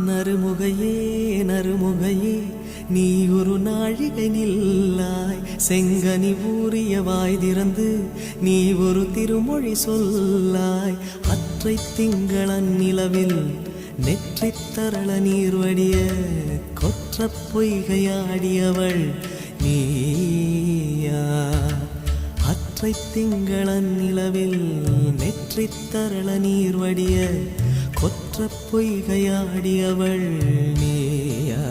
நறுமுகையே நறுமுகையே நீ ஒரு நாழிகை நில்லாய் செங்கனி ஊறிய வாய் திறந்து நீ ஒரு திருமொழி சொல்லாய் அற்றை திங்களன் நிலவில் நெற்றித் தரள நீர் வடிய கொற்ற பொய்கையாடியவள் நீயா அற்றை திங்களன் நிலவில் நெற்றித் தரள நீர் வடிய கொற்ற பொய்கையாடியவள் நீயா